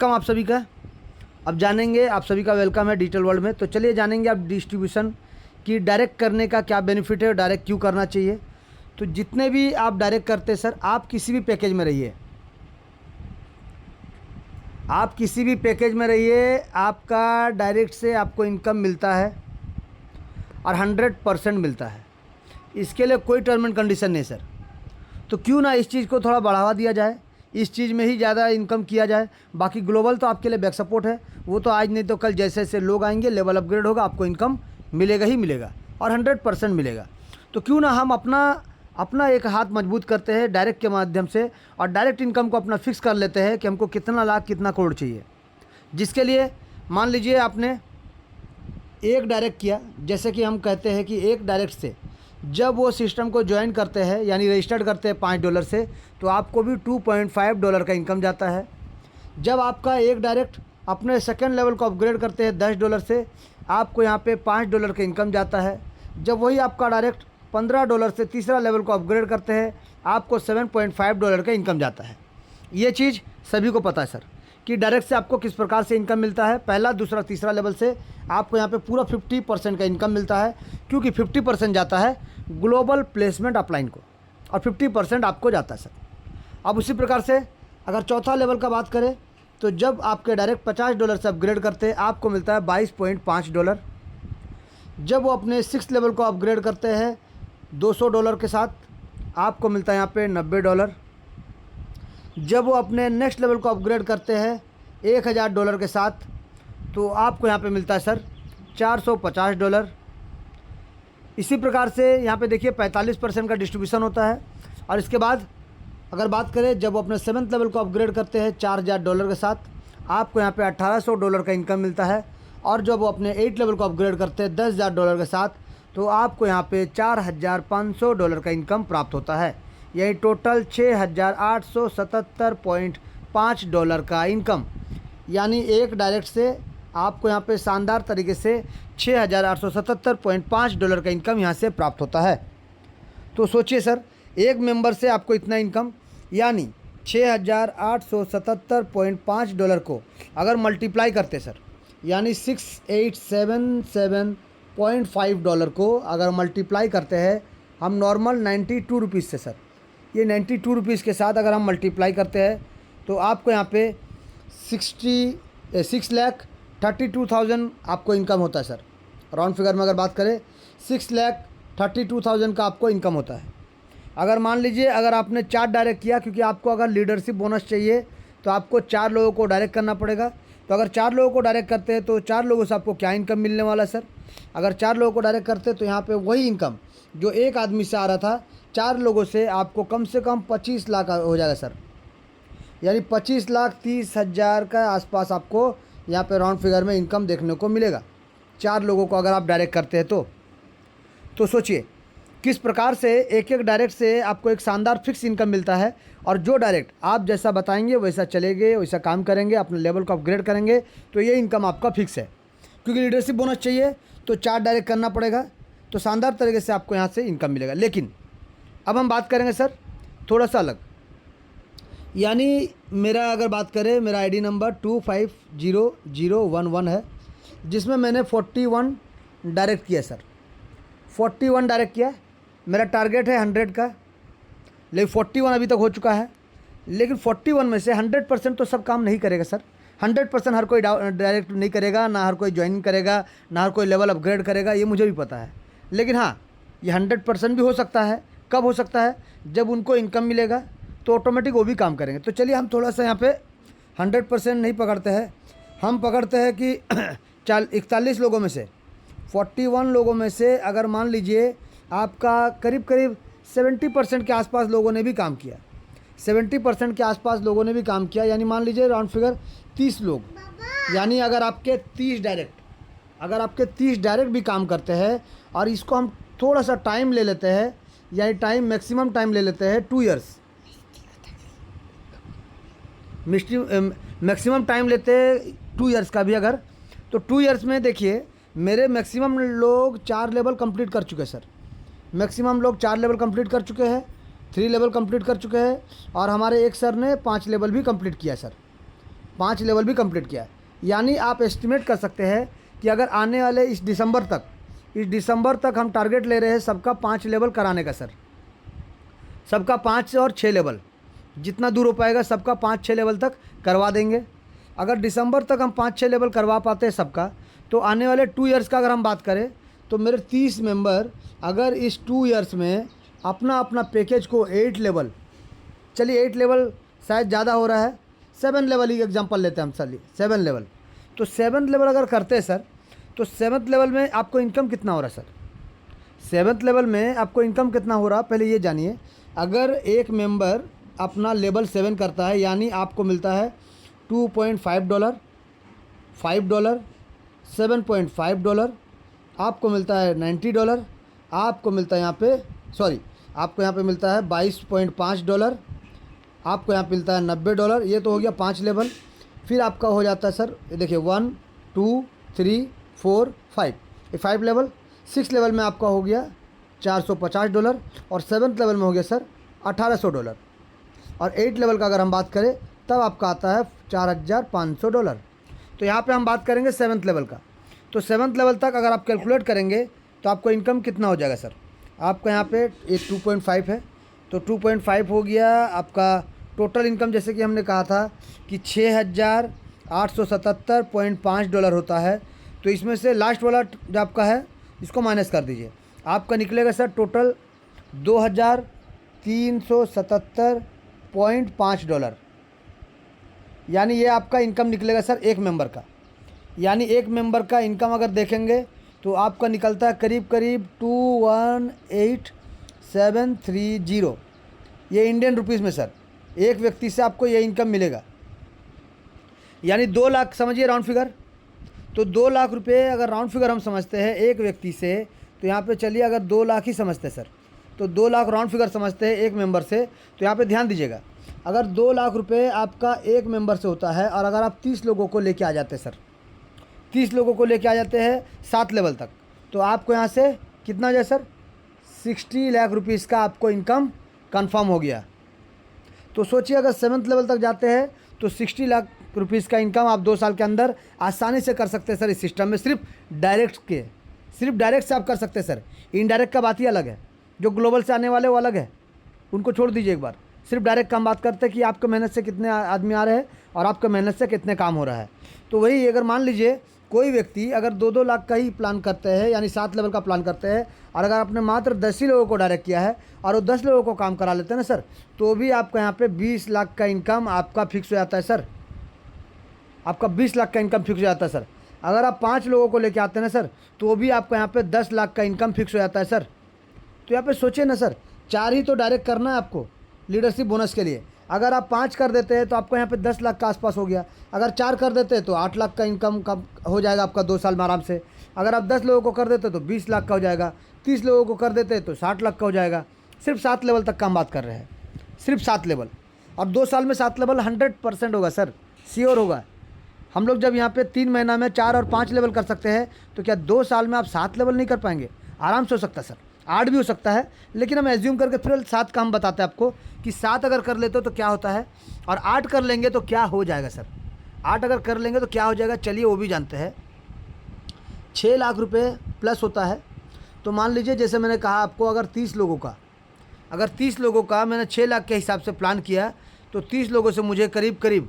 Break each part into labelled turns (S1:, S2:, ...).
S1: कम आप सभी का। अब जानेंगे, आप सभी का वेलकम है डिजिटल वर्ल्ड में। तो चलिए जानेंगे आप डिस्ट्रीब्यूशन की डायरेक्ट करने का क्या बेनिफिट है और डायरेक्ट क्यों करना चाहिए। तो जितने भी आप डायरेक्ट करते हैं सर, आप किसी भी पैकेज में रहिए, आप किसी भी पैकेज में रहिए, आपका डायरेक्ट से आपको इनकम मिलता है और 100% मिलता है। इसके लिए कोई टर्म एंड कंडीशन नहीं सर। तो क्यों ना इस चीज़ को थोड़ा बढ़ावा दिया जाए, इस चीज़ में ही ज़्यादा इनकम किया जाए। बाकी ग्लोबल तो आपके लिए बैक सपोर्ट है, वो तो आज नहीं तो कल जैसे जैसे लोग आएंगे, लेवल अपग्रेड होगा, आपको इनकम मिलेगा ही मिलेगा और 100% मिलेगा। तो क्यों ना हम अपना एक हाथ मजबूत करते हैं डायरेक्ट के माध्यम से, और डायरेक्ट इनकम को अपना फिक्स कर लेते हैं कि हमको कितना लाख कितना करोड़ चाहिए। जिसके लिए मान लीजिए आपने एक डायरेक्ट किया, जैसे कि हम कहते हैं कि एक डायरेक्ट से जब वो सिस्टम को ज्वाइन करते हैं यानी रजिस्टर्ड करते हैं $5 से, तो आपको भी $2.5 का इनकम जाता है। जब आपका एक डायरेक्ट अपने सेकंड लेवल को अपग्रेड करते हैं $10 से, आपको यहाँ पे $5 का इनकम जाता है। जब वही आपका डायरेक्ट $15 से तीसरा लेवल को अपग्रेड करते हैं, आपको $7.5 का इनकम जाता है। ये चीज़ सभी को पता है सर कि डायरेक्ट से आपको किस प्रकार से इनकम मिलता है। पहला, दूसरा, तीसरा लेवल से आपको यहाँ पे पूरा 50% का इनकम मिलता है, क्योंकि 50% जाता है ग्लोबल प्लेसमेंट अपलाइन को और 50% आपको जाता है सर। अब उसी प्रकार से अगर चौथा लेवल का बात करें, तो जब आपके डायरेक्ट $50 से अपग्रेड करते हैं, आपको मिलता है $22.5। जब वो अपने 6th लेवल को अपग्रेड करते हैं $200 के साथ, आपको मिलता है यहाँ पे $90। जब वो अपने नेक्स्ट लेवल को अपग्रेड करते हैं $1000 के साथ, तो आपको यहाँ पे मिलता है सर $450। इसी प्रकार से यहाँ पे देखिए 45% का डिस्ट्रीब्यूशन होता है। और इसके बाद अगर बात करें, जब वो अपने 7th लेवल को अपग्रेड करते हैं $4000 के साथ, आपको यहाँ पे $1800 का इनकम मिलता है। और जब वो अपने 8th लेवल को अपग्रेड करते हैं $10000 के साथ, तो आपको यहाँ पे $4500 का इनकम प्राप्त होता है। यही टोटल $6877.5 का इनकम, यानी एक डायरेक्ट से आपको यहाँ पे शानदार तरीके से $6877.5 का इनकम यहाँ से प्राप्त होता है। तो सोचिए सर, एक मेंबर से आपको इतना इनकम, यानी $6877.5 को अगर मल्टीप्लाई करते सर, यानी $6877.5 को अगर मल्टीप्लाई करते हैं हम नॉर्मल 92 रुपीज़ से सर, ये 92 रुपीज़ के साथ अगर हम मल्टीप्लाई करते हैं, तो आपको यहाँ पे 6,32,000 आपको इनकम होता है सर। राउंड फिगर में अगर बात करें 6,32,000 का आपको इनकम होता है। अगर मान लीजिए अगर आपने 4 डायरेक्ट किया, क्योंकि आपको अगर लीडरशिप बोनस चाहिए तो आपको 4 लोगों को डायरेक्ट करना पड़ेगा। तो अगर 4 लोगों को डायरेक्ट करते हैं तो 4 लोगों से आपको क्या इनकम मिलने वाला है सर। अगर 4 लोगों को डायरेक्ट करते हैं तो यहाँ पे वही इनकम जो एक आदमी से आ रहा था, 4 लोगों से आपको कम से कम 25 लाख हो जाएगा सर, यानी 25,30,000 का आसपास आपको यहाँ पे राउंड फिगर में इनकम देखने को मिलेगा 4 लोगों को अगर आप डायरेक्ट करते हैं तो सोचिए किस प्रकार से एक एक डायरेक्ट से आपको एक शानदार फिक्स इनकम मिलता है। और जो डायरेक्ट आप जैसा बताएंगे वैसा चलेंगे, वैसा काम करेंगे, अपने लेवल को अपग्रेड करेंगे, तो ये इनकम आपका फिक्स है। क्योंकि लीडरशिप बोनस चाहिए तो 4 डायरेक्ट करना पड़ेगा, तो शानदार तरीके से आपको यहाँ से इनकम मिलेगा। लेकिन अब हम बात करेंगे सर थोड़ा सा अलग, यानी मेरा अगर बात करें, मेरा आईडी नंबर 250011 है, जिसमें मैंने 41 डायरेक्ट किया सर, 41 डायरेक्ट किया। मेरा टारगेट है 100 का, लेकिन 41 अभी तक हो चुका है। लेकिन 41 में से 100% तो सब काम नहीं करेगा सर। 100% हर कोई डायरेक्ट नहीं करेगा, ना हर कोई ज्वाइनिंग करेगा, ना हर कोई लेवल अपग्रेड करेगा, ये मुझे भी पता है। लेकिन हाँ, ये 100% भी हो सकता है। कब हो सकता है? जब उनको इनकम मिलेगा तो ऑटोमेटिक वो भी काम करेंगे। तो चलिए हम थोड़ा सा यहाँ पे 100% नहीं पकड़ते हैं, हम पकड़ते हैं कि 41 लोगों में से 41 लोगों में से अगर मान लीजिए आपका करीब 70% के आसपास लोगों ने भी काम किया, 70% के आसपास लोगों ने भी काम किया, यानी मान लीजिए राउंड फिगर 30 लोग, यानी अगर आपके 30 डायरेक्ट भी काम करते हैं, और इसको हम थोड़ा सा टाइम ले लेते हैं, यानी मैक्सिमम टाइम ले लेते हैं 2 ईयर्स, मैक्सिमम टाइम लेते हैं 2 ईयर्स का भी अगर, तो 2 ईयर्स में देखिए मेरे मैक्सिमम लोग 4 लेवल कंप्लीट कर चुके हैं सर। मैक्सिमम लोग 4 लेवल कंप्लीट कर चुके हैं, 3 लेवल कंप्लीट कर चुके हैं, और हमारे एक सर ने 5 लेवल भी कंप्लीट किया सर। 5 लेवल भी कंप्लीट किया है। यानी आप एस्टिमेट कर सकते हैं कि अगर आने वाले इस दिसंबर तक हम टारगेट ले रहे हैं सबका 5 लेवल कराने का सर। सबका 5 और 6 लेवल, जितना दूर हो पाएगा सबका 5-6 लेवल तक करवा देंगे। अगर दिसंबर तक हम 5-6 लेवल करवा पाते हैं सबका, तो आने वाले 2 ईयर्स का अगर हम बात करें तो मेरे 30 मेंबर अगर इस 2 ईयर्स में अपना अपना पैकेज को 8 लेवल, चलिए 8 लेवल शायद ज़्यादा हो रहा है, 7 लेवल ही एग्जांपल लेते हैं हम चलिए 7 लेवल। तो 7 लेवल अगर करते हैं सर, तो 7th लेवल में आपको इनकम कितना हो रहा है सर? 7th लेवल में आपको इनकम कितना हो रहा, पहले ये जानिए। अगर एक मेंबर अपना लेवल 7 करता है, यानी आपको मिलता है $2.5, $5, $7.5, आपको मिलता है $90, आपको मिलता है यहाँ पे आपको यहाँ पे मिलता है $22.5, आपको यहाँ पे मिलता है $90। ये तो हो गया 5 लेवल। फिर आपका हो जाता है सर, ये देखिए 1 2 3 4 5, ये 5 लेवल। 6 लेवल में आपका हो गया $450 और 7th लेवल में हो गया सर $1800। और 8 लेवल का अगर हम बात करें तब आपका आता है $4500। तो यहाँ पे हम बात करेंगे 7th लेवल का। तो 7th लेवल तक अगर आप कैलकुलेट करेंगे तो आपको इनकम कितना हो जाएगा सर? आपका यहाँ पे एक 2.5 है, तो 2.5 हो गया आपका टोटल इनकम। जैसे कि हमने कहा था कि $6877.5 होता है, तो इसमें से लास्ट वाला जो आपका है इसको माइनस कर दीजिए, आपका निकलेगा सर टोटल $2377.5। यानी ये आपका इनकम निकलेगा सर एक मेंबर का। यानी एक मेंबर का इनकम अगर देखेंगे तो आपका निकलता है करीब 218,730। ये इंडियन रुपीज़ में सर एक व्यक्ति से आपको ये इनकम मिलेगा। यानी 2 लाख समझिए राउंड फिगर। तो 2 लाख रुपए अगर राउंड फिगर हम समझते हैं एक व्यक्ति से, तो यहाँ पे चलिए अगर 2 लाख ही समझते हैं सर, तो 2 लाख राउंड फिगर समझते हैं एक मेंबर से। तो यहाँ पे ध्यान दीजिएगा, अगर 2 लाख रुपए आपका एक मेंबर से होता है और अगर आप 30 लोगों को लेके आ जाते हैं सर, 30 लोगों को लेके आ जाते हैं 7 लेवल तक, तो आपको यहाँ से कितना हो जाए सर? 60 लाख रुपीज़ का आपको इनकम कंफर्म हो गया। तो सोचिए अगर 7th लेवल तक जाते हैं तो 60 लाख रुपीज़ का इनकम आप 2 साल के अंदर आसानी से कर सकते हैं सर इस सिस्टम में। सिर्फ डायरेक्ट से आप कर सकते हैं सर। इनडायरेक्ट का बात ही अलग है, जो ग्लोबल से आने वाले वो अलग है, उनको छोड़ दीजिए एक बार। सिर्फ डायरेक्ट का हम बात करते हैं कि आपके मेहनत से कितने आदमी आ रहे हैं और आपके मेहनत से कितने काम हो रहा है। तो वही अगर मान लीजिए कोई व्यक्ति अगर 2-2 लाख का ही प्लान करते हैं, यानी 7 लेवल का प्लान करते हैं, और अगर आपने मात्र 10 ही लोगों को डायरेक्ट किया है और वो 10 लोगों को काम करा लेते हैं ना सर, तो भी आपका यहाँ पे 20 लाख का इनकम आपका फिक्स हो जाता है सर। आपका 20 लाख का इनकम फिक्स हो जाता है सर। अगर आप 5 लोगों को लेके आते हैं ना सर, तो भी आपका यहाँ पे 10 लाख का इनकम फिक्स हो जाता है सर। तो यहाँ पे सोचिए ना सर, 4 ही तो डायरेक्ट करना है आपको लीडरशिप बोनस के लिए। अगर आप 5 कर देते हैं तो आपको यहाँ पे 10 लाख का आसपास हो गया। अगर 4 कर देते हैं तो 8 लाख का इनकम कम हो जाएगा आपका 2 साल में आराम से। अगर आप 10 लोगों को कर देते तो 20 लाख का हो जाएगा। 30 लोगों को कर देते तो 60 लाख का हो जाएगा। सिर्फ 7 लेवल तक का हम बात कर रहे हैं, सिर्फ 7 लेवल। और 2 साल में 7 लेवल 100% होगा सर, श्योर होगा। हम लोग जब यहाँ पे 3 महीना में 4 और 5 लेवल कर सकते हैं, तो क्या 2 साल में आप 7 लेवल नहीं कर पाएंगे? आराम से हो सकता है सर, 8 भी हो सकता है, लेकिन हम एज्यूम करके फिर 7 का हम बताते हैं आपको कि 7 अगर कर लेते हो तो क्या होता है, और 8 कर लेंगे तो क्या हो जाएगा सर। 8 अगर कर लेंगे तो क्या हो जाएगा, चलिए वो भी जानते हैं। 6 लाख रुपए प्लस होता है। तो मान लीजिए जैसे मैंने कहा आपको, अगर 30 लोगों का मैंने 6 लाख के हिसाब से प्लान किया, तो 30 लोगों से मुझे करीब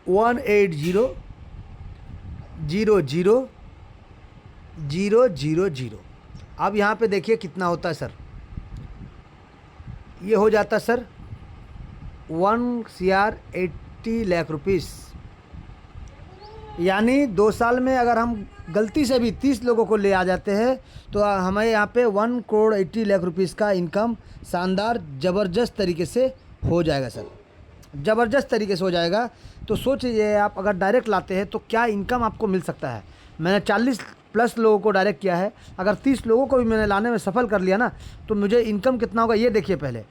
S1: 180,000,000। अब यहाँ पे देखिए कितना होता है सर, ये हो जाता है सर 1,80 लाख रुपीस। यानी 2 साल में अगर हम गलती से भी 30 लोगों को ले आ जाते हैं तो हमें यहाँ पे 1,80 लाख रुपीस का इनकम शानदार ज़बरदस्त तरीके से हो जाएगा सर, ज़बरदस्त तरीके से हो जाएगा। तो सोचिए आप अगर डायरेक्ट लाते हैं तो क्या इनकम आपको मिल सकता है। मैंने 40 प्लस लोगों को डायरेक्ट किया है, अगर 30 लोगों को भी मैंने लाने में सफल कर लिया ना, तो मुझे इनकम कितना होगा ये देखिए पहले।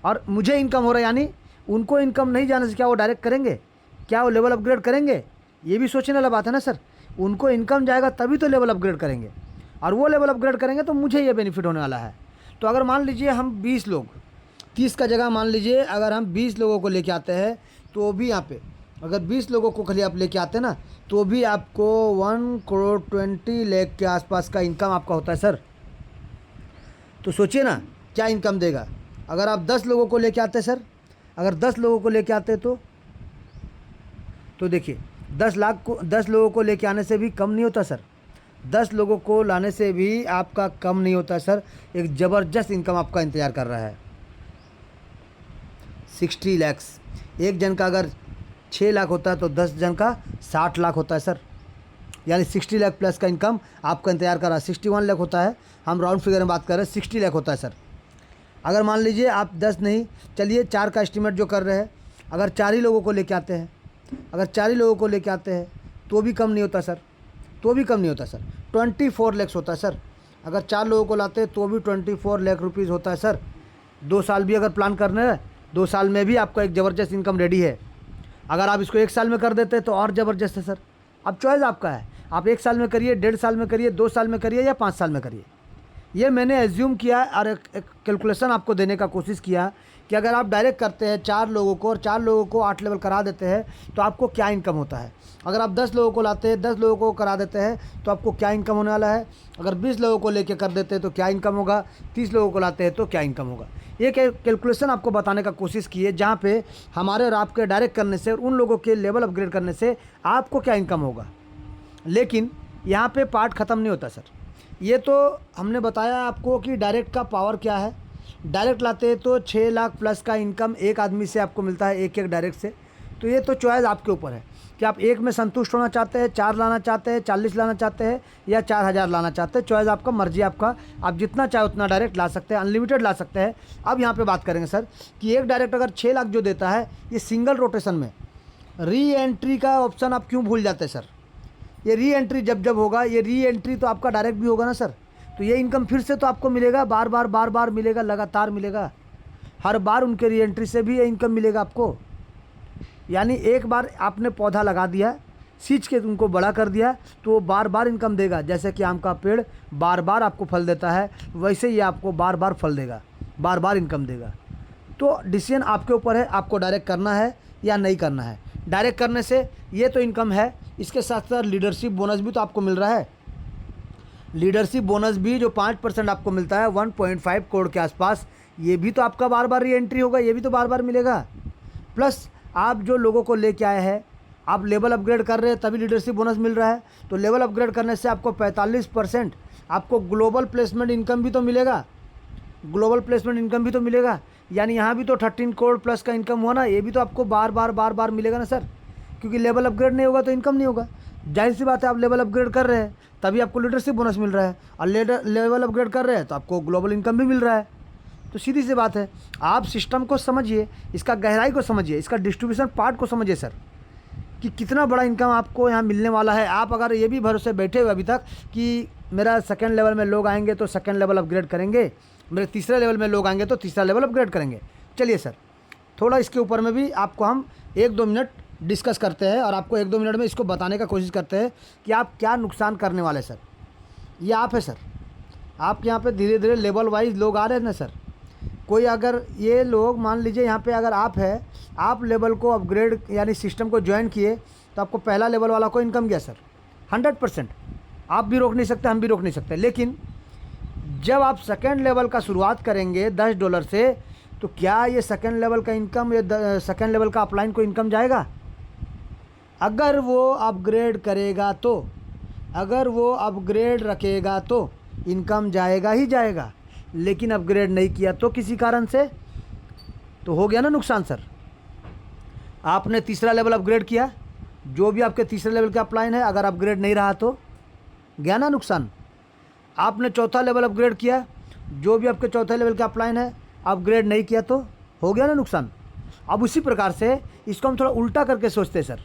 S1: और मुझे इनकम हो रहा है, यानी उनको इनकम नहीं जाने से क्या वो डायरेक्ट करेंगे, क्या वो लेवल अपग्रेड करेंगे? ये भी सोचने वाला बात है ना सर। उनको इनकम जाएगा तभी तो लेवल अपग्रेड करेंगे, और वो लेवल अपग्रेड करेंगे तो मुझे ये बेनिफिट होने वाला है। तो अगर मान लीजिए हम 20 लोग, 30 का जगह मान लीजिए अगर हम 20 लोगों को लेके आते हैं, तो भी यहाँ पे अगर 20 लोगों को खाली आप लेके आते ना तो भी आपको 1,20,00,000 के आसपास का इनकम आपका होता है सर। तो सोचिए ना क्या इनकम देगा। अगर आप 10 लोगों को लेके आते सर, अगर 10 लोगों को लेके आते तो देखिए 10 लोगों को लेके आने से भी कम नहीं होता सर। 10 लोगों को लाने से भी आपका कम नहीं होता सर। एक ज़बरदस्त इनकम आपका इंतज़ार कर रहा है। 60 लैक्स, एक जन का अगर 6 लाख होता है तो 10 जन का 60 लाख होता है सर। यानी 60 लाख प्लस का इनकम आपका इंतजार कर रहा है। 61 लाख होता है, हम राउंड फिगर में बात कर रहे हैं, 60 लाख होता है सर। अगर मान लीजिए आप 10 नहीं, चलिए 4 का एस्टिमेट जो कर रहे हैं, अगर 4 ही लोगों को लेके आते हैं, अगर 4 ही लोगों को लेके आते हैं तो भी कम नहीं होता सर, तो भी कम नहीं होता सर। 24 लाख होता है सर। अगर 4 लोगों को लाते हैं तो भी 24 लाख रुपीज़ होता है सर। 2 साल भी अगर प्लान करना है, 2 साल में भी आपका एक ज़बरदस्त इनकम रेडी है। अगर आप इसको 1 साल में कर देते हैं तो और ज़बरदस्त है सर। अब चॉइस आपका है, आप 1 साल में करिए, 1.5 साल में करिए, 2 साल में करिए या 5 साल में करिए। ये मैंने एज्यूम किया और एक कैलकुलेशन आपको देने का कोशिश किया कि अगर आप डायरेक्ट करते हैं 4 लोगों को और 4 लोगों को 8 लेवल करा देते हैं तो आपको क्या इनकम होता है। अगर आप 10 लोगों को लाते हैं, 10 लोगों को करा देते हैं तो आपको क्या इनकम होने वाला है। अगर 20 लोगों को लेके कर देते हैं तो क्या इनकम होगा, 30 लोगों को लाते हैं तो क्या इनकम होगा। ये कैलकुलेशन आपको बताने का कोशिश की है जहाँ पे हमारे और आपके डायरेक्ट करने से और उन लोगों के लेवल अपग्रेड करने से आपको क्या इनकम होगा। लेकिन यहाँ पे पार्ट ख़त्म नहीं होता सर। ये तो हमने बताया आपको कि डायरेक्ट का पावर क्या है। डायरेक्ट लाते हैं तो 6 लाख प्लस का इनकम एक आदमी से आपको मिलता है, एक डायरेक्ट से। तो ये तो चॉइस आपके ऊपर है कि आप एक में संतुष्ट होना चाहते हैं, 4 लाना चाहते हैं, 40 लाना चाहते हैं या 4,000 लाना चाहते हैं। चॉइस आपका, मर्जी आपका, आप जितना चाहे उतना डायरेक्ट ला सकते हैं, अनलिमिटेड ला सकते हैं। अब यहाँ पे बात करेंगे सर कि एक डायरेक्ट अगर 6 लाख जो देता है, ये सिंगल रोटेशन में री एंट्री का ऑप्शन आप क्यों भूल जाते हैं सर। ये री एंट्री जब होगा, ये री एंट्री तो आपका डायरेक्ट भी होगा ना सर। तो ये इनकम फिर से तो आपको मिलेगा, बार बार मिलेगा, लगातार मिलेगा। हर बार उनके री एंट्री से भी ये इनकम मिलेगा आपको। यानी एक बार आपने पौधा लगा दिया, सींच के उनको बड़ा कर दिया तो वो बार बार इनकम देगा। जैसे कि आम का पेड़ बार बार आपको फल देता है, वैसे ही आपको बार बार फल देगा, बार बार इनकम देगा। तो डिसीजन आपके ऊपर है, आपको डायरेक्ट करना है या नहीं करना है। डायरेक्ट करने से ये तो इनकम है, इसके साथ साथ लीडरशिप बोनस भी तो आपको मिल रहा है। लीडरशिप बोनस भी जो 5% आपको मिलता है 1.5 करोड़ के आसपास, ये भी तो आपका बार बार री एंट्री होगा, ये भी तो बार बार मिलेगा। प्लस आप जो लोगों को लेके आए हैं, आप लेवल अपग्रेड कर रहे हैं तभी लीडरशिप बोनस मिल रहा है। तो लेवल अपग्रेड करने से आपको 45% आपको ग्लोबल प्लेसमेंट इनकम भी तो मिलेगा, ग्लोबल प्लेसमेंट इनकम भी तो मिलेगा। यानी यहाँ भी तो 13 करोड़ प्लस का इनकम हुआ ना, ये भी तो आपको बार बार मिलेगा ना सर। क्योंकि लेवल अपग्रेड नहीं होगा तो इनकम नहीं होगा। जाहिर सी बात है, आप लेवल अपग्रेड कर रहे हैं तभी आपको लीडरशिप बोनस मिल रहा है, और लेवल अपग्रेड कर रहे हैं तो आपको ग्लोबल इनकम भी मिल रहा है। तो सीधी सी बात है, आप सिस्टम को समझिए, इसका गहराई को समझिए, इसका डिस्ट्रीब्यूशन पार्ट को समझिए सर, कि कितना बड़ा इनकम आपको यहाँ मिलने वाला है। आप अगर ये भी भरोसे बैठे हुए अभी तक कि मेरा सेकंड लेवल में लोग आएंगे तो सेकंड लेवल अपग्रेड करेंगे, मेरे तीसरे लेवल में लोग आएंगे तो तीसरा लेवल अपग्रेड करेंगे। चलिए सर, थोड़ा इसके ऊपर में भी आपको हम 1-2 मिनट डिस्कस करते हैं और आपको 1-2 मिनट में इसको बताने का कोशिश करते हैं कि आप क्या नुकसान करने वाले सर। ये आप है सर, आप यहाँ पे धीरे धीरे लेवल वाइज लोग आ रहे हैं ना सर। कोई अगर ये लोग मान लीजिए यहाँ पे अगर आप है, आप लेवल को अपग्रेड यानी सिस्टम को ज्वाइन किए तो आपको पहला लेवल वाला को इनकम गया सर 100%। आप भी रोक नहीं सकते, हम भी रोक नहीं सकते। लेकिन जब आप सेकेंड लेवल का शुरुआत करेंगे $10 से, तो क्या ये सेकेंड लेवल का इनकम, ये सेकेंड लेवल का अपलाइन को इनकम जाएगा? अगर वो अपग्रेड करेगा तो, अगर वो अपग्रेड रखेगा तो इनकम जाएगा ही जाएगा। लेकिन अपग्रेड नहीं किया तो किसी कारण से, तो हो गया ना नुकसान सर। आपने तीसरा लेवल अपग्रेड किया, जो भी आपके तीसरे लेवल का अपलाइन है, अगर अपग्रेड नहीं रहा तो गया ना नुकसान। आपने चौथा लेवल अपग्रेड किया, जो भी आपके चौथे लेवल का अपलाइन है, अपग्रेड नहीं किया तो हो गया ना नुकसान। अब उसी प्रकार से इसको हम थोड़ा उल्टा करके सोचते हैं सर,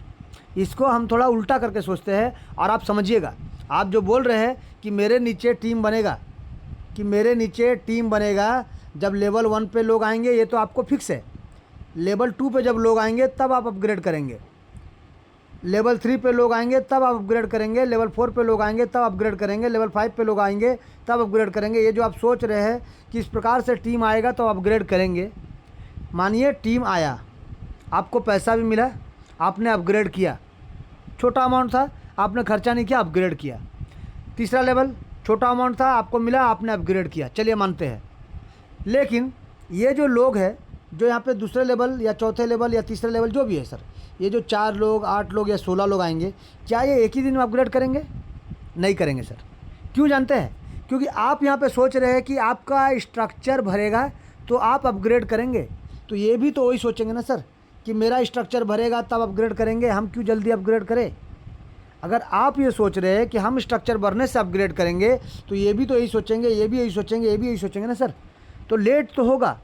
S1: इसको हम थोड़ा उल्टा करके सोचते हैं। और आप समझिएगा, आप जो बोल रहे हैं कि मेरे नीचे टीम बनेगा, कि मेरे नीचे टीम बनेगा जब लेवल 1 पे लोग आएंगे, ये तो आपको फिक्स है। लेवल 2 पे जब लोग आएंगे तब आप अपग्रेड करेंगे, लेवल 3 पे लोग आएंगे तब आप अपग्रेड करेंगे, लेवल 4 पे लोग आएंगे तब अपग्रेड करेंगे, लेवल 5 पे लोग आएंगे तब अपग्रेड करेंगे। ये जो आप सोच रहे हैं कि इस प्रकार से टीम आएगा तो अपग्रेड करेंगे, मानिए टीम आया, आपको पैसा भी मिला, आपने अपग्रेड किया, छोटा अमाउंट था, आपने खर्चा नहीं किया, अपग्रेड किया। तीसरा लेवल, छोटा अमाउंट था, आपको मिला, आपने अपग्रेड किया, चलिए मानते हैं। लेकिन ये जो लोग हैं जो यहाँ पे दूसरे लेवल या चौथे लेवल या तीसरे लेवल जो भी है सर, ये जो 4 लोग, 8 लोग या 16 लोग आएंगे, क्या ये एक ही दिन में अपग्रेड करेंगे? नहीं करेंगे सर। क्यों जानते हैं? क्योंकि आप यहाँ पे सोच रहे हैं कि आपका स्ट्रक्चर भरेगा तो आप अपग्रेड करेंगे, तो ये भी तो वही सोचेंगे ना सर कि मेरा स्ट्रक्चर भरेगा तब अपग्रेड करेंगे, हम क्यों जल्दी अपग्रेड करें। अगर आप ये सोच रहे हैं कि हम स्ट्रक्चर भरने से अपग्रेड करेंगे तो ये भी तो यही सोचेंगे, ये भी यही सोचेंगे, ये भी यही सोचेंगे ना सर। तो लेट तो होगा,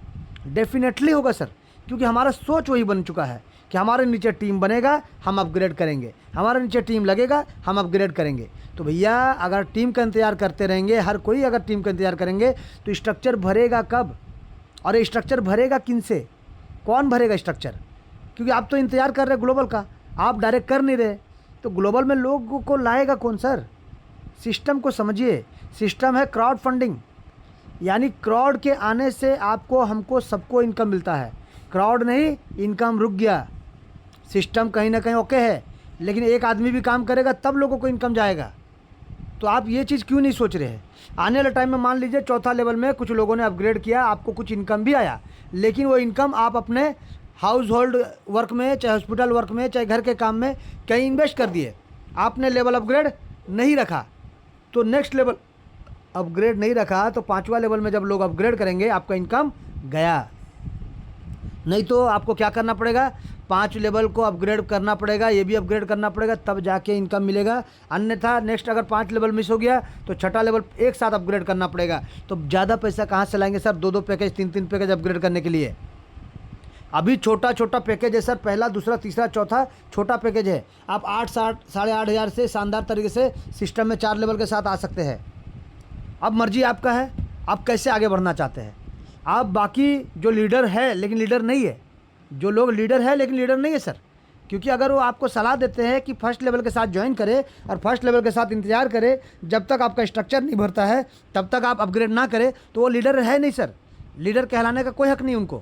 S1: डेफिनेटली होगा सर, क्योंकि हमारा सोच वही बन चुका है कि हमारे नीचे टीम बनेगा, हम अपग्रेड करेंगे, हमारे नीचे टीम लगेगा, हम अपग्रेड करेंगे। तो भैया अगर टीम का इंतज़ार करते रहेंगे, हर कोई अगर टीम का इंतज़ार करेंगे तो स्ट्रक्चर भरेगा कब? और ये स्ट्रक्चर भरेगा किन से? कौन भरेगा स्ट्रक्चर? क्योंकि आप तो इंतज़ार कर रहे हैं ग्लोबल का, आप डायरेक्ट कर नहीं रहे, तो ग्लोबल में लोगों को लाएगा कौन सर? सिस्टम को समझिए, सिस्टम है क्राउड फंडिंग, यानी क्राउड के आने से आपको, हमको, सबको इनकम मिलता है। क्राउड नहीं, इनकम रुक गया, सिस्टम कहीं ना कहीं ओके है, लेकिन एक आदमी भी काम करेगा तब लोगों को इनकम जाएगा। तो आप ये चीज़ क्यों नहीं सोच रहे हैं? आने वाले टाइम में मान लीजिए चौथा लेवल में कुछ लोगों ने अपग्रेड किया, आपको कुछ इनकम भी आया, लेकिन वो इनकम आप अपने हाउस होल्ड वर्क में, चाहे हॉस्पिटल वर्क में, चाहे घर के काम में कहीं इन्वेस्ट कर दिए, आपने लेवल अपग्रेड नहीं रखा, तो नेक्स्ट लेवल अपग्रेड नहीं रखा, तो 5वां लेवल में जब लोग अपग्रेड करेंगे आपका इनकम गया। नहीं तो आपको क्या करना पड़ेगा? 5 लेवल को अपग्रेड करना पड़ेगा, ये भी अपग्रेड करना पड़ेगा, तब जाके इनकम मिलेगा। अन्यथा नेक्स्ट अगर 5 लेवल मिस हो गया तो छठा लेवल एक साथ अपग्रेड करना पड़ेगा। तो ज़्यादा पैसा कहाँ से लाएंगे सर? 2-2 पैकेज, 3-3 पैकेज अपग्रेड करने के लिए। अभी छोटा छोटा पैकेज है सर, पहला, दूसरा, तीसरा, चौथा छोटा पैकेज है। आप 8, 7, 8,500 से शानदार तरीके से सिस्टम में 4 लेवल के साथ आ सकते हैं। अब मर्जी आपका है, आप कैसे आगे बढ़ना चाहते हैं। आप बाकी जो लीडर है लेकिन लीडर नहीं है, जो लोग लीडर है लेकिन लीडर नहीं है सर, क्योंकि अगर वो आपको सलाह देते हैं कि फर्स्ट लेवल के साथ ज्वाइन करें और फर्स्ट लेवल के साथ इंतजार करें, जब तक आपका स्ट्रक्चर नहीं भरता है तब तक आप अपग्रेड ना करें, तो वो लीडर है नहीं सर। लीडर कहलाने का कोई हक नहीं उनको,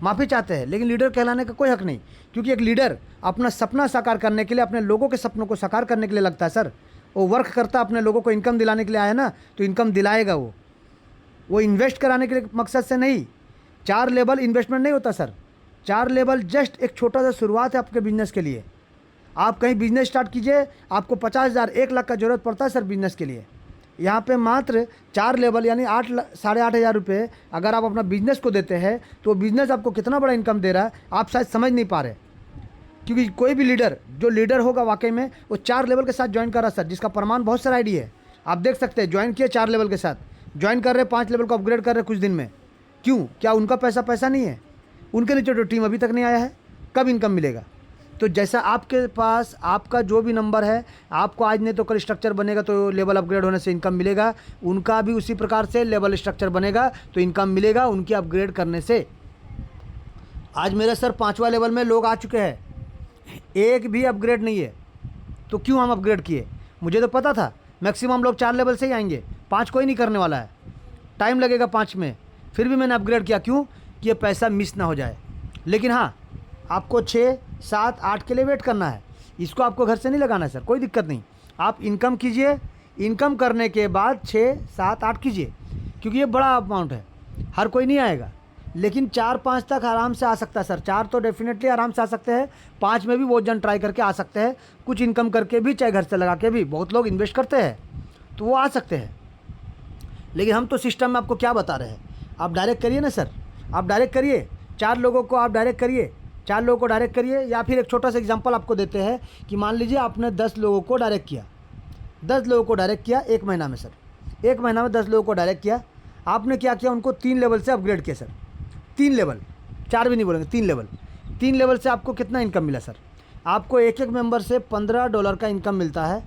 S1: माफ़ी चाहते हैं लेकिन लीडर कहलाने का कोई हक नहीं, क्योंकि एक लीडर अपना सपना साकार करने के लिए, अपने लोगों के सपनों को साकार करने के लिए लगता है सर। वो वर्क करता अपने लोगों को इनकम दिलाने के लिए आया ना, तो इनकम दिलाएगा वो इन्वेस्ट कराने के लिए मकसद से नहीं। 4 लेवल इन्वेस्टमेंट नहीं होता सर, 4 लेवल जस्ट एक छोटा सा शुरुआत है आपके बिजनेस के लिए। आप कहीं बिजनेस स्टार्ट कीजिए, आपको 50,000, 1 लाख का ज़रूरत पड़ता है सर बिजनेस के लिए। यहाँ पे मात्र 4 लेवल यानी 8,500 रुपये अगर आप अपना बिजनेस को देते हैं तो बिजनेस आपको कितना बड़ा इनकम दे रहा है आप शायद समझ नहीं पा रहे। क्योंकि कोई भी लीडर, जो लीडर होगा वाकई में, वो 4 लेवल के साथ ज्वाइन कर रहा है सर, जिसका प्रमाण बहुत सारा आईडी है, आप देख सकते हैं। ज्वाइन किए 4 लेवल के साथ, ज्वाइन कर रहे, 5 लेवल को अपग्रेड कर रहे कुछ दिन में। क्यों? क्या उनका पैसा नहीं है? उनके नीचे तो टीम अभी तक नहीं आया है, कब इनकम मिलेगा? तो जैसा आपके पास आपका जो भी नंबर है, आपको आज नहीं तो कल स्ट्रक्चर बनेगा तो लेवल अपग्रेड होने से इनकम मिलेगा, उनका भी उसी प्रकार से लेवल स्ट्रक्चर बनेगा तो इनकम मिलेगा उनकी अपग्रेड करने से। आज मेरे सर 5वां लेवल में लोग आ चुके हैं, एक भी अपग्रेड नहीं है, तो क्यों हम अपग्रेड किए? मुझे तो पता था मैक्सिमम लोग 4 लेवल से ही आएंगे, 5 कोई नहीं करने वाला है, टाइम लगेगा 5 में, फिर भी मैंने अपग्रेड किया। क्यों? कि ये पैसा मिस ना हो जाए। लेकिन हाँ, आपको 6, 7, 8 के लिए वेट करना है, इसको आपको घर से नहीं लगाना है सर, कोई दिक्कत नहीं। आप इनकम कीजिए, इनकम करने के बाद 6, 7, 8 कीजिए, क्योंकि ये बड़ा अमाउंट है, हर कोई नहीं आएगा, लेकिन 4-5 तक आराम से आ सकता है सर। 4 तो डेफिनेटली आराम से आ सकते हैं, 5 में भी बहुत जन ट्राई करके आ सकते हैं, कुछ इनकम करके भी, चाहे घर से लगा के भी, बहुत लोग इन्वेस्ट करते हैं तो वो आ सकते हैं। लेकिन हम तो सिस्टम में आपको क्या बता रहे हैं, आप डायरेक्ट करिए ना सर, आप डायरेक्ट करिए, 4 लोगों को आप डायरेक्ट करिए, 4 लोगों को डायरेक्ट करिए। या फिर एक छोटा सा एग्जांपल आपको देते हैं कि मान लीजिए आपने 10 लोगों को डायरेक्ट किया, 10 लोगों को डायरेक्ट किया 1 महीना में सर, 1 महीना में 10 लोगों को डायरेक्ट किया, आपने क्या किया, उनको 3 लेवल से अपग्रेड किया सर, 3 लेवल, 4 भी नहीं बोलेंगे, 3 लेवल से आपको कितना इनकम मिला सर? आपको एक मेंबर से $15 का इनकम मिलता है,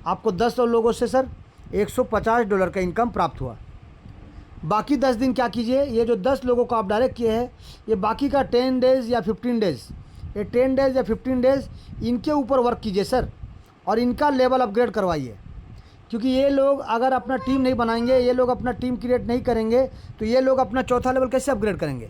S1: आपको 10 लोगों से सर $150 का इनकम प्राप्त हुआ। बाकी 10 दिन क्या कीजिए, ये जो 10 लोगों को आप डायरेक्ट किए हैं, ये बाकी का 10 डेज़ या 15 डेज़, ये 10 डेज़ या 15 डेज़ इनके ऊपर वर्क कीजिए सर, और इनका लेवल अपग्रेड करवाइए। क्योंकि ये लोग अगर अपना टीम नहीं बनाएंगे, ये लोग अपना टीम क्रिएट नहीं करेंगे, तो ये लोग अपना चौथा लेवल कैसे अपग्रेड करेंगे?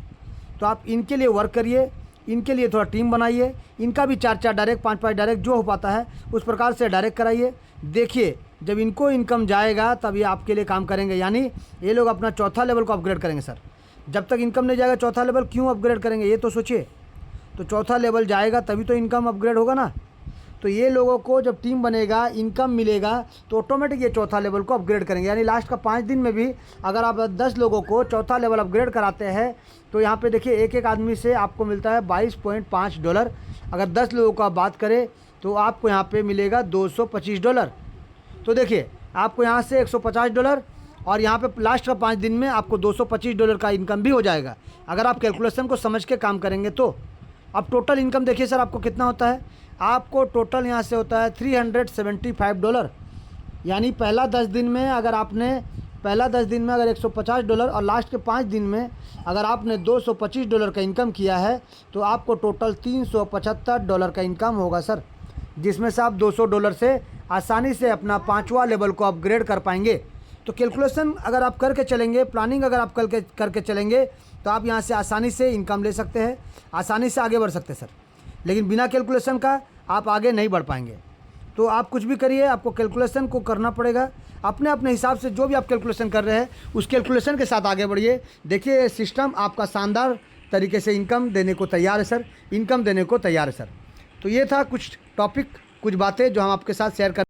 S1: तो आप इनके लिए वर्क करिए, इनके लिए थोड़ा टीम बनाइए, इनका भी 4-4 डायरेक्ट, 5-5 डायरेक्ट जो हो पाता है उस प्रकार से डायरेक्ट कराइए। देखिए जब इनको इनकम जाएगा तब ये आपके लिए काम करेंगे, यानी ये लोग अपना चौथा लेवल को अपग्रेड करेंगे सर। जब तक इनकम नहीं जाएगा चौथा लेवल क्यों अपग्रेड करेंगे, ये तो सोचिए। तो चौथा लेवल जाएगा तभी तो इनकम अपग्रेड होगा ना। तो ये लोगों को जब टीम बनेगा, इनकम मिलेगा, तो ऑटोमेटिक ये चौथा लेवल को अपग्रेड करेंगे। यानी लास्ट का 5 दिन में भी अगर आप 10 लोगों को चौथा लेवल अपग्रेड कराते हैं तो यहाँ पे देखिए एक एक आदमी से आपको मिलता है $22.5। अगर 10 लोगों का बात करें तो आपको यहाँ पे मिलेगा $225। तो देखिए आपको यहाँ से $150 और यहाँ पे लास्ट का 5 दिन में आपको $225 का इनकम भी हो जाएगा, अगर आप कैलकुलेशन को समझ के काम करेंगे तो। अब टोटल इनकम देखिए सर आपको कितना होता है, आपको टोटल यहाँ से होता है $375। यानी पहला 10 दिन में अगर $150 और लास्ट के 5 दिन में अगर आपने $225 का इनकम किया है तो आपको टोटल $375 का इनकम होगा सर, जिसमें से आप $200 से आसानी से अपना 5वां लेवल को अपग्रेड कर पाएंगे। तो कैलकुलेशन अगर आप करके चलेंगे, प्लानिंग अगर आप करके चलेंगे तो आप यहाँ से आसानी से इनकम ले सकते हैं, आसानी से आगे बढ़ सकते हैं सर। लेकिन बिना कैलकुलेशन का आप आगे नहीं बढ़ पाएंगे। तो आप कुछ भी करिए, आपको कैलकुलेशन को करना पड़ेगा अपने अपने हिसाब से। जो भी आप कैलकुलेशन कर रहे हैं उस कैलकुलेशन के साथ आगे बढ़िए। देखिए सिस्टम आपका शानदार तरीके से इनकम देने को तैयार है सर, इनकम देने को तैयार है सर। तो ये था कुछ टॉपिक, कुछ बातें जो हम आपके साथ शेयर कर